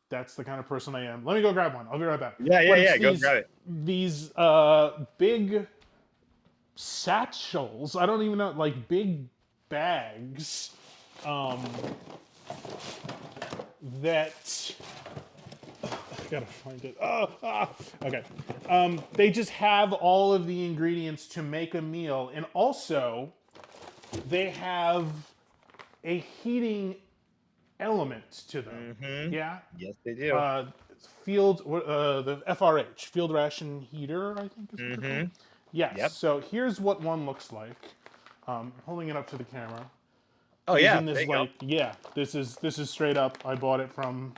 that's the kind of person I am. Let me go grab one. I'll be right back. Yeah, yeah, But it's yeah. Go grab it. these big satchels. I don't even know, like big bags um, that I gotta find it. Okay. They just have all of the ingredients to make a meal, and also they have a heating element to them. Mm-hmm. Yeah. Yes, they do. Uh, the FRH, field ration heater, I think is what they're called. Mm-hmm. Yes. Yep. So here's what one looks like. Holding it up to the camera. Oh It is yeah, in there this you go. like yeah. This is straight up. I bought it from.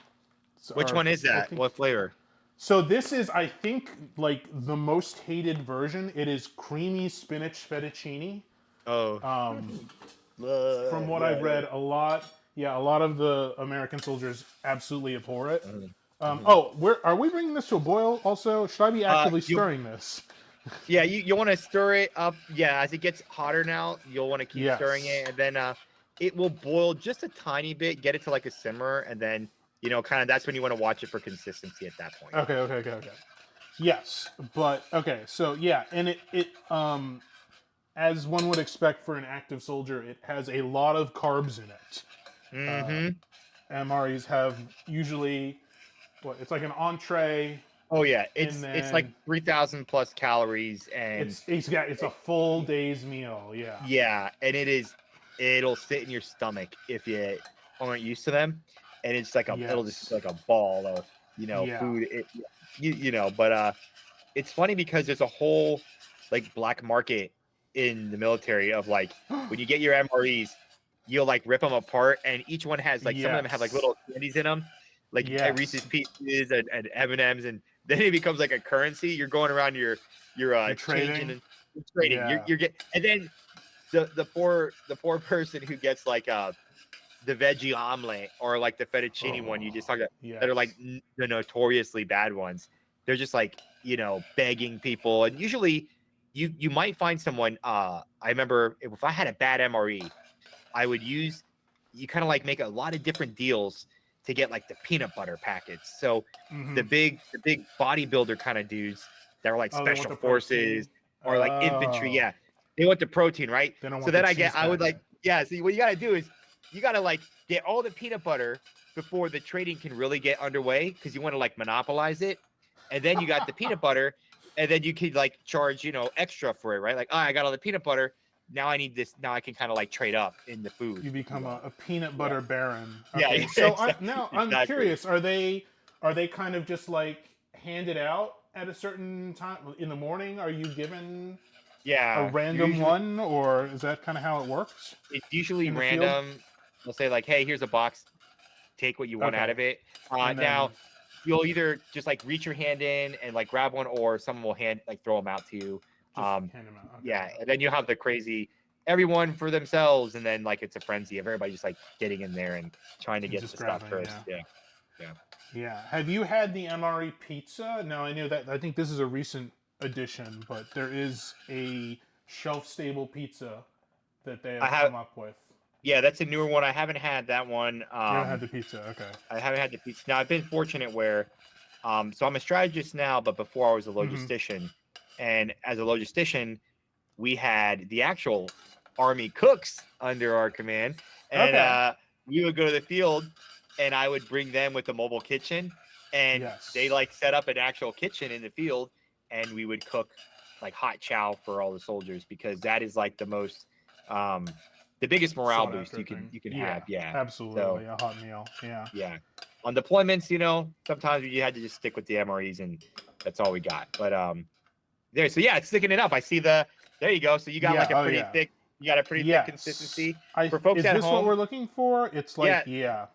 Which Or one is I that? think What flavor? so. This is I think like the most hated version. It is creamy spinach fettuccine. Oh. From what Yeah. I've read, a lot of the American soldiers absolutely abhor it. Mm-hmm. Are we bringing this to a boil? Also, should I be actively You stirring this? Yeah, you want to stir it up. Yeah, as it gets hotter now, you'll want to keep stirring Yes. it, and then it will boil just a tiny bit, get it to like a simmer, and then kind of that's when you want to watch it for consistency at that point. Okay. Yes, but okay. So yeah, and it as one would expect for an active soldier, it has a lot of carbs in it. Mm-hmm. MREs have usually what it's like an entree, Oh yeah, and it's like then 3,000 plus calories, and it's a full day's meal. Yeah. yeah, and it'll sit in your stomach if you aren't used to them, and it'll just Yes. like a ball of Yeah. food. But it's funny because there's a whole like black market in the military of like when you get your MREs, you'll like rip them apart, and each one has like some of them have like Yes. little candies in them, like Yes. Reese's Pieces and M&Ms, and then it becomes like a currency. You're going around your You're changing trading. and trading. Yeah. You're getting, and then the poor person who gets like the veggie omelet or like the fettuccine one you Oh. just talked about that are like Yes. the notoriously bad ones. They're just like begging people, and usually you might find someone. I remember if I had a bad MRE, I would use you kind of like make a lot of different deals to get like the peanut butter packets. So Mm-hmm. the big bodybuilder kind of dudes that are like Oh, they want special the forces protein. or like infantry, Oh, yeah, they want the protein, right? they don't So want the then cheese I would like, packet. yeah. See, what you gotta do is you gotta like get all the peanut butter before the trading can really get underway because you want to like monopolize it, and then you got the peanut butter, and then you could like charge extra for it, right? Like, oh, I got all the peanut butter. Now I need this. Now I can kind of like trade up in the food, You if you become will. a peanut Yeah. butter baron. Yeah. Okay, Yeah. so I'm Exactly. curious. Are they kind of just like handed out at a certain time in the morning? Are you given a Yeah. random Usually one, or is that kind of how it works it's usually in the field? random. They'll say like, "Hey, here's a box. Take what you want out Okay, of it." and then Now you'll either just like reach your hand in and like grab one, or someone will throw them out to you. just hand them out. Okay, Yeah, yeah. and then you have the crazy everyone for themselves, and then like it's a frenzy of everybody just like getting in there and trying to And get just the stuff grabbing, first. yeah. Yeah, yeah. Yeah. Have you had the MRE pizza? No, I know that. I think this is a recent addition, but there is a shelf stable pizza that they I have have. come up with. Yeah, that's a newer one. I haven't had that one. You haven't had the pizza, okay? I haven't had the pizza. Now I've been fortunate where, so I'm a strategist now, but before I was a Mm-hmm. logistician, and as a logistician, we had the actual army cooks under our command, and Okay. we would go to the field, and I would bring them with the mobile kitchen, and they Yes. like set up an actual kitchen in the field, and we would cook like hot chow for all the soldiers because that is like um, the biggest morale Sought boost after you can thing. you can Yeah. have. Yeah. So Absolutely. A hot meal. Yeah. yeah, on deployments, sometimes you had to just stick with the MREs, and that's all we got. But there, so yeah, it's sticking it up. I see there you go. So you got Yeah. like a Oh pretty yeah. thick, you got a pretty thick Yes. consistency for folks Is at this what home. we're looking for? It's like Yeah, yeah.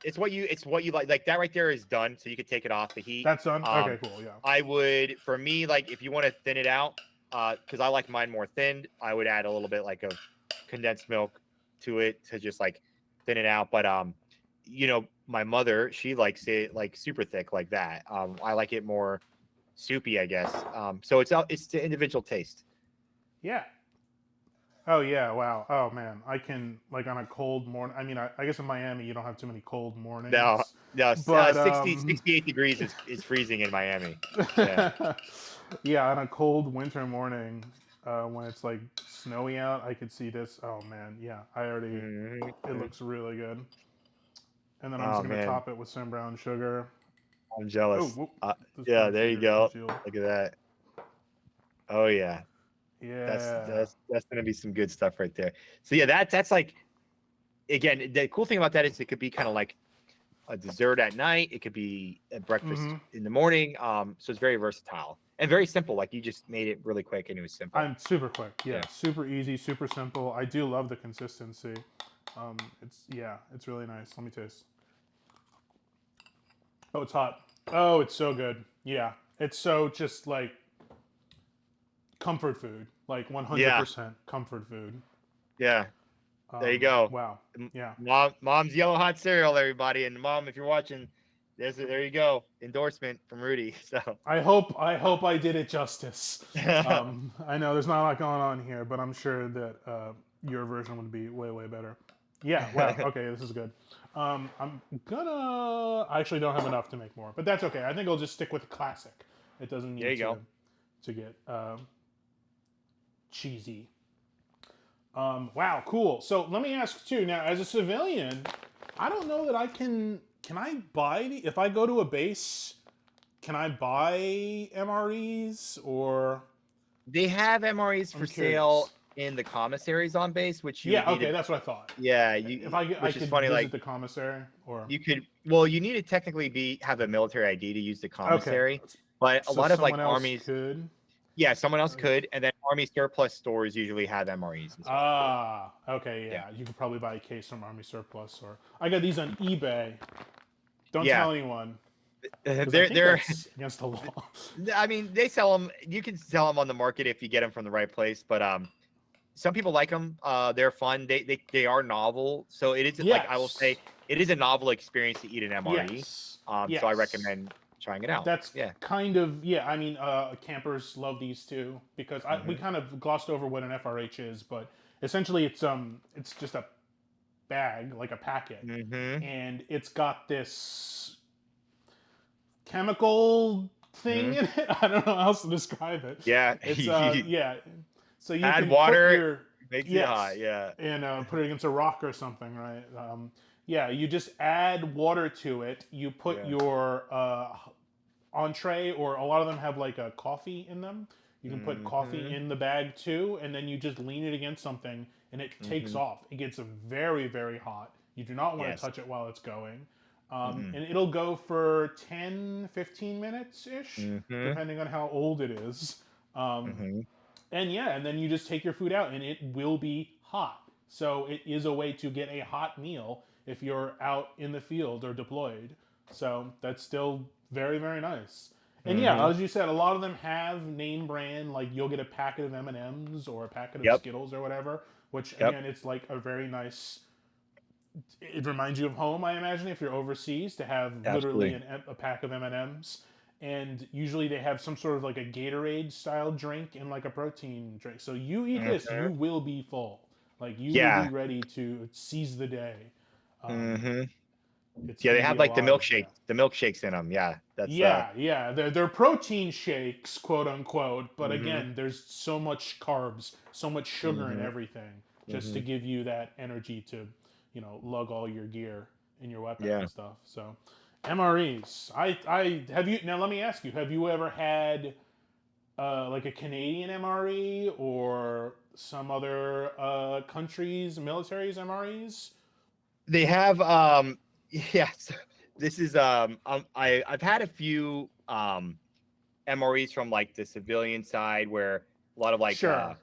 it's what you like that right there is done, so you can take it off the heat. That's done. Okay. Cool. Yeah. I would, for me, like if you want to thin it out, because I like mine more thinned, I would add a little bit like of condensed milk to it to just like thin it out. But my mother, she likes it like super thick like that. I like it more soupy, I guess. So it's to individual taste. Yeah. Oh yeah. Wow. Oh man. I can like on a cold morning. I mean, I guess in Miami you don't have too many cold No, mornings, no, but 68 degrees is freezing in Miami. Yeah. yeah, on a cold winter morning, when it's like snowy out, I could see this. Oh man, yeah, I already. It Mhm. looks really good. And then I'm just Oh gonna man, top it with some brown sugar. I'm Oh, jealous. whoop, this Yeah, brown there you sugar is go. congealed. Look at that. Oh yeah. Yeah. That's gonna be some good stuff right there. So yeah, that's like, again, the cool thing about that is it could be kind of like a dessert at night. It could be a breakfast Mm-hmm. in the morning. So it's very versatile and very simple. Like you just made it really quick and it was simple. I'm super quick. Yeah, Yeah. super easy, super simple. I do love the consistency. It's really nice. Let me taste. Oh, it's hot. Oh, it's so good. Yeah, it's so just like comfort food, like Yeah. 100% comfort food. Yeah. There you go. Wow. Yeah. Mom's yellow hot cereal, everybody. And mom, if you're watching, there you go. Endorsement from Rudy. So I hope I did it justice. I know there's not a lot going on here, but I'm sure that your version would be way way better. Yeah. Wow. Okay. This is good. I'm gonna. I actually don't have enough to make more, but that's okay. I think I'll just stick with the classic. It doesn't there need you go. to get cheesy. Wow. Cool. So let me ask too. Now, as a civilian, I don't know that I can. Can I buy if I go to a base? Can I buy MREs or They have MREs I'm for sale curious. in the commissaries on base, which you would Yeah, need to. okay, that's what I thought. Yeah, If you. I Which is could funny. visit Like the commissary or you could. Well, you need to technically have a military ID to use the okay, commissary, but a so lot of like someone else armies. could. Yeah, someone else Okay. could, and then army surplus stores usually have MREs as well. Ah, okay, Yeah. yeah. You could probably buy a case from Army Surplus or I got these on eBay. Don't Yeah. tell anyone because I They're think they're that's against the law. I mean, they sell them. You can sell them on the market if you get them from the right place. But some people like them. They're fun. They are novel. So it is like I will Yes. say it is a novel experience to eat an MRE. Yes. So I Yes. recommend trying it out. That's Yeah. kind of yeah. I mean, campers love these too because we Hmm. kind of glossed over what an FRH is, but essentially it's just a bag like a packet, Hmm. and it's got this chemical thing Hmm. in it. I don't know how else to describe it. Yeah. It's yeah. So you Add can put water, your makes it hot. yes, Yeah. and put it against a rock or something, right? Yeah, you just add water to it. You put Yeah. your entree, or a lot of them have like a coffee in them. You can put coffee Hmm. in the bag too, and then you just lean it against something, and it takes Hmm. off. It gets very, very hot. You do not want to Yes. touch it while it's going. Hmm. And it'll go for 10, 15 minutes ish, Hmm. depending on how old it is. Um, Hmm. and yeah, and then you just take your food out, and it will be hot. So it is a way to get a hot meal if you're out in the field or deployed. So that's still very, very nice. And yeah, Hmm. as you said, a lot of them have name brand. Like you'll get a packet of M&Ms or a packet of Yep. Skittles or whatever. Which Yep. again, it's like a very nice. It reminds you of home, I imagine, if you're overseas, to have literally Absolutely. a pack of M&Ms. And usually they have some sort of like a Gatorade style drink and like a protein drink. So you eat this, you Hmm. will be full. Like you will be Yeah. ready to seize the day. Um, Hmm. it's Yeah, going they to be have a like the lot of yeah. milkshakes in them. Yeah, that's Yeah. They're protein shakes, quote unquote. But hmm again, there's so much carbs, so much sugar in hmm everything, just to hmm give you that energy to, lug all your gear and your weapon yeah. and stuff. So, MREs. I have you now. Let me ask you: have you ever had like a Canadian MRE or some other countries' military's MREs? They have yes. This is I've had a few MREs from like the civilian side where a lot of like Sure.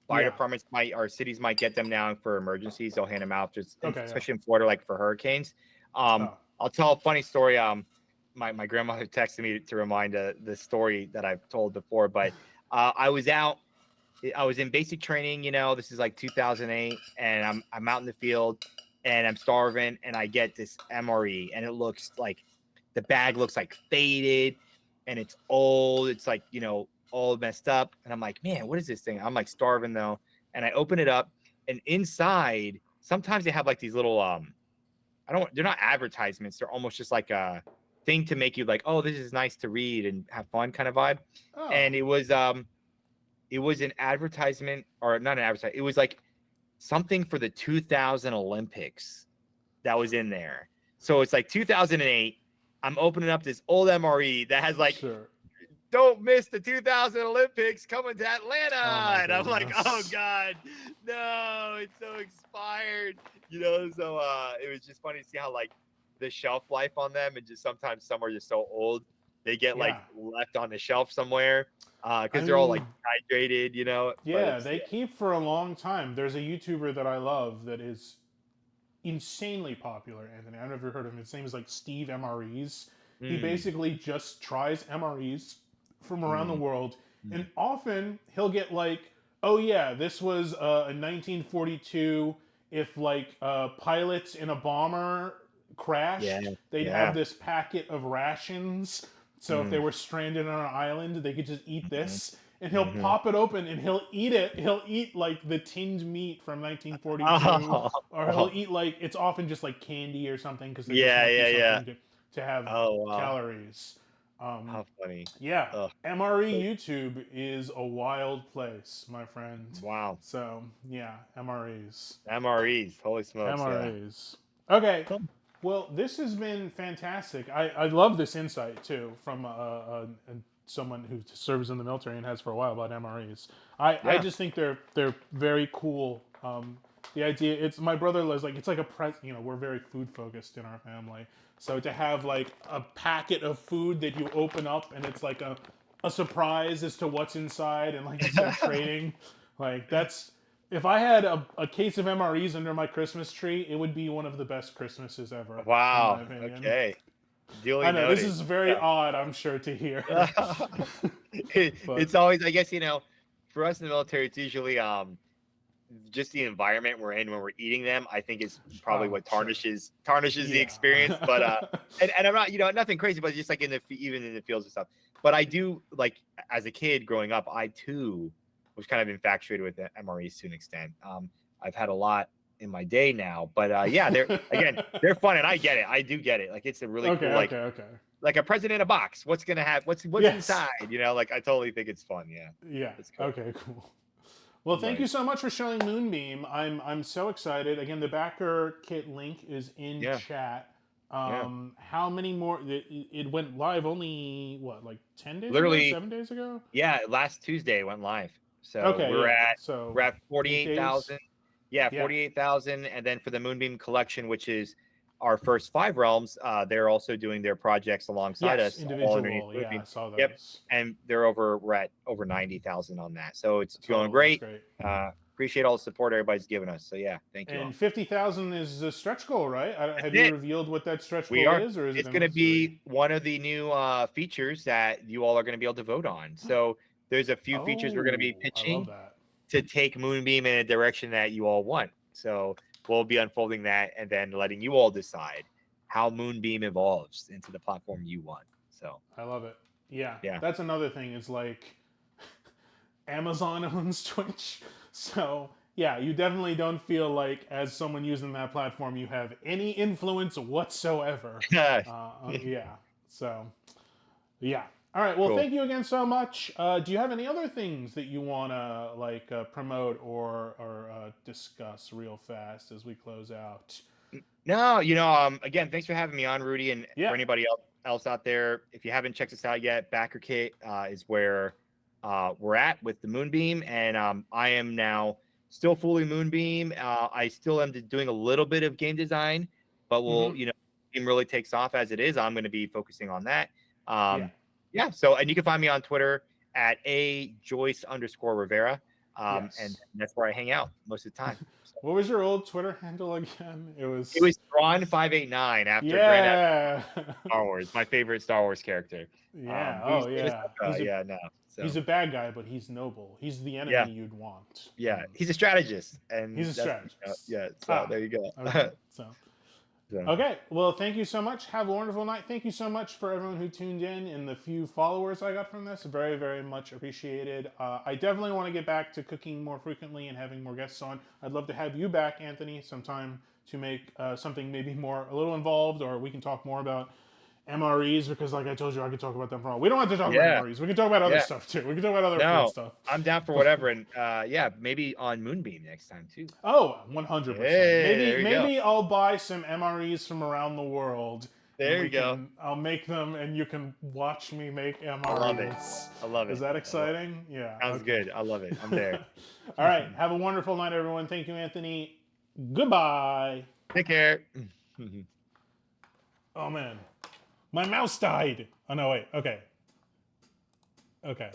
fire Yeah. departments might or cities might get them now for emergencies. They'll hand them out just Okay. Yeah. especially in Florida, like for hurricanes. Oh. I'll tell a funny story. My grandmother texted me to remind the story that I've told before, but I was in basic training, this is like 2008, and I'm out in the field and I'm starving, and I get this MRE, and it looks like the bag looks like faded and it's old. It's like, all messed up. And I'm like, man, what is this thing? I'm like starving though. And I open it up, and inside, sometimes they have like these little they're not advertisements, they're almost just like a thing to make you like, oh, this is nice to read and have fun kind of vibe. Oh. And it was an advertisement, or not an advertisement. It was like something for the 2000 Olympics that was in there. So it's like 2008. I'm opening up this old MRE that has like Sure. don't miss the 2000 Olympics coming to Oh my Atlanta. And I'm like, oh goodness. God, no, it's so expired. So it was just funny to see how like the shelf life on them, and just sometimes some are just so old they get like Yeah. left on the shelf somewhere I because they're all like mean, dehydrated. But yeah, it's they keep for a long time. There's a YouTuber that I love that is insanely popular, Anthony. I've never heard of him. His name is like Steve MREs. He mm, basically just tries MREs from around the mm, world, and mm. often he'll get like, oh yeah, this was in 1942. If like pilots in a bomber Yeah, crashed, they'd have yeah. this packet of rations. So if they Mm, were stranded on an island, they could just eat mm-hmm, this. And he'll mm-hmm. pop it open and he'll eat it. He'll eat like the tinned meat from 1942, Oh, or he'll eat like it's often just like candy or something because they just yeah, want you yeah, yeah. something to have Oh, wow. calories. Um, How funny. yeah, Oh, MRE YouTube is a wild place, my friend. wow. So yeah, MREs, MREs. Holy smokes. Yeah. MREs. Okay, Cool. well, this has been fantastic. I love this insight too from someone who serves in the military and has for a while about MREs. I Yeah. just think they're very cool. The idea, it's my brother was like, it's like a we're very food focused in our family. So to have like a packet of food that you open up and it's like a surprise as to what's inside, and like you said, trading, like that's, if I had a case of MREs under my Christmas tree, it would be one of the best Christmases ever, in my Wow. opinion. Okay. Duly I know this noted. is very odd, I'm sure, to hear, but It's always, I guess, for us in the military, it's usually just the environment we're in when we're eating them. I think is probably oh, what sure, tarnishes the yeah, experience. But and I'm not, nothing crazy, but just like even in the fields and stuff. But I do like, as a kid growing up, I too was kind of infatuated with the MREs to an extent. I've had a lot in my day now, but yeah, they're fun, and I get it. I do get it. Like, it's a really okay, cool, okay, okay, like a present in a box. What's gonna have what's yes, inside? Like, I totally think it's fun. Yeah, yeah, it's cool. okay, cool. Well, thank you Nice. so much for showing Moonbeam. I'm so excited. Again, the backer kit link is in Yeah, chat. yeah. How many more? It went live only what, like 10 days ago, Literally, 7 days ago? yeah. Last Tuesday it went live. So Okay, we're yeah. at So we're at 8 days. 48,000. Yeah, Yeah. 48,000. And then for the Moonbeam collection, which is our first 5 realms, they're also doing their projects alongside Yes, us, all underneath individual. Yeah, I Moonbeam. saw Yep. those. And we're at over 90,000 on that. So it's going Total. That's great. great. Appreciate all the support everybody's given us. So yeah, thank you And all. 50,000 is the stretch goal, right? That's Have you it. revealed what that stretch We goal are. is, or is it It's a going to mystery? be one of the new features that you all are going to be able to vote on. So there's a few features we're going to be Oh, I love pitching that. to take Moonbeam in a direction that you all want. So we'll be unfolding that and then letting you all decide how Moonbeam evolves into the platform you want. So I love it. Yeah, yeah, that's another thing. Is like Amazon owns Twitch, so yeah, you definitely don't feel like, as someone using that platform, you have any influence whatsoever. Yeah. So yeah. All right. Well, cool. thank you again so much. Do you have any other things that you want to like promote or discuss real fast as we close out? No, again, thanks for having me on, Rudy. And for Yeah. anybody else out there, if you haven't checked us out yet, Backer Kit is where we're at with the Moonbeam. And I am now still fully Moonbeam. I still am doing a little bit of game design, but Mm-hmm. game really takes off as it is. I'm going to be focusing on that. Yeah. Yeah. So, and you can find me on Twitter at @Joyce_Rivera. And Yes. that's where I hang out most of the time. What was your old Twitter handle again? It It was. was Thrawn589 after Grand Admiral Yeah. Star Wars, my favorite Star Wars character. Yeah. But Oh he's in yeah. Ahsoka, yeah, no. He's So a bad guy, but he's noble. He's the yeah, enemy you'd want. yeah, he's a strategist, He's and a that's strategist. yeah. So Ah. there you go. Okay. So. So, Okay, well, thank you so much. Have a wonderful night. Thank you so much for everyone who tuned in and the few followers I got from this. Very, very much appreciated. I definitely want to get back to cooking more frequently and having more guests on. I'd love to have you back, Anthony, sometime to make something maybe a little involved, or we can talk more about MREs, because, like I told you, I could talk about them for all. We don't have to talk about yeah, MREs. We can talk about other yeah. stuff too. We can talk about other food No, stuff. I'm down for But whatever, and yeah, maybe on Moonbeam next time too. oh, 100%. Hey, Maybe there you go. maybe I'll buy some MREs from around the world There you go. I'll make them, and you can watch me make MREs. I love it. I love Is it. that exciting? Yeah. Sounds Okay. good. I love it. I'm there. All right. Have a wonderful night, everyone. Thank you, Anthony. Goodbye. Take care. Oh man, my mouse died. Oh no, wait. Okay. Okay.